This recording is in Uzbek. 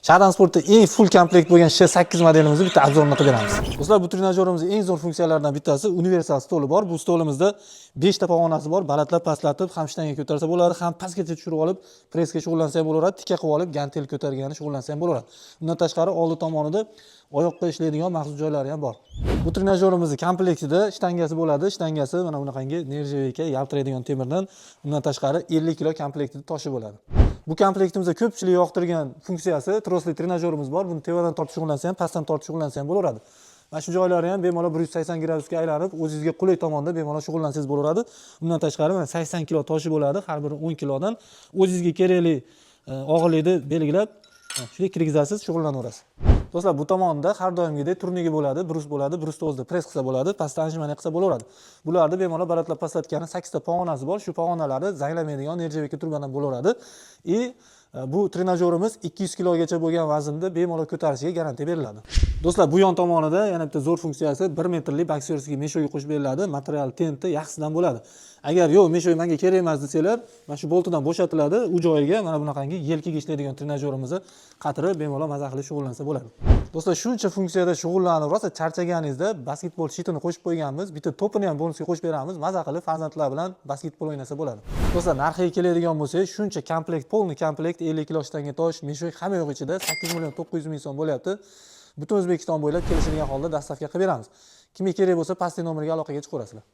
Shadan Sportda eng full komplekt bo'lgan Sh8 modelimizni bitta obzorini qilib beramiz. Do'stlar, bu trenajyorimizning eng zo'r funksiyalaridan bittasi universal stoli bor. Bu stolimizda 5 ta pog'onasi bor. Balandlab, pastlatib, ham shtanga ko'tarsa bo'ladi, ham pastgacha tushirib olib, pressga shug'ullansa ham bo'laveradi, tikka qilib olib, gantel ko'targani shug'ullansa ham bo'laveradi. Undan tashqari oldi tomonida oyoqqa ishlaydigan maxsus joylari ham bor. Bu trenajyorimizning komplektida shtangasi bo'ladi. Shtangasi mana bunaqangi nержавейка yaltiraydigan temirdan, undan tashqari 50 kg komplektida toshi bo'ladi. Bu komplektimizda ko'pchilik yoqtirgan funksiyasi trosli trenajyorimiz bor. Buni tevadan tortib shug'ullansa ham, pastdan tortib shug'ullansa ham bo'laveradi. Mana shu joylari ham bemalol 180 gradusga aylanib, o'zingizga qulay tomonda bemalol shug'ullansangiz bo'laveradi. Undan tashqari mana 80 kg toshi bo'ladi, har biri 10 kg dan. O'zingizga kerakli og'irlikni belgilab, shunday kirgizasiz, shug'ullanaverasiz. Do'stlar, bu tomonda har doimgidek turnigi bo'ladi, brus bo'ladi, brusni o'zida press qilsa bo'ladi, pastdan anjimani qilsa bo'laveradi. Bularni bemalol balandlab pastlatgani 8 ta pog'onasi bor. Shu pog'onalarni zanglamaydigan nержавейка turgandan bo'laveradi. Bu trenajyorimiz 200 kggacha bo'lgan vaznda bemalol ko'tarishiga garantiya beriladi. Do'stlar, bu yon tomonida yana bitta zo'r funksiyasi 1 metrlik boksyorskiy meshoy qo'shib beriladi. Material tenti yaxshisidan bo'ladi. Agar yo'q, meshoy menga kerak emas desalar, mana shu boltidan bo'shatiladi, u joyiga mana bunaqangi yelkaga ishlaydigan trenajyorimizni qatirib bemalol maza qilib shug'ullansa bo'ladi. Do'stlar, shuncha funksiyada shug'ullanib rosa charchaganingizda basketbol shitini qo'shib qo'yganmiz. Bitta topini ham bonusga qo'shib beramiz. Maza qilib farzandlar bilan basketbol o'ynasa bo'ladi. Do'stlar, narxiga keladigan bo'lsak, shuncha komplekt, polniy komplekt 50 kg shtanga tosh, meshoy hamma yo'q ichida 8 million 900 ming so'm bo'lyapti. Butun O'zbekiston bo'ylab kelishilgan holda dastavka qilib beramiz. Kimga kerak bo'lsa, pastki nomerga aloqaga chiqaverasizlar.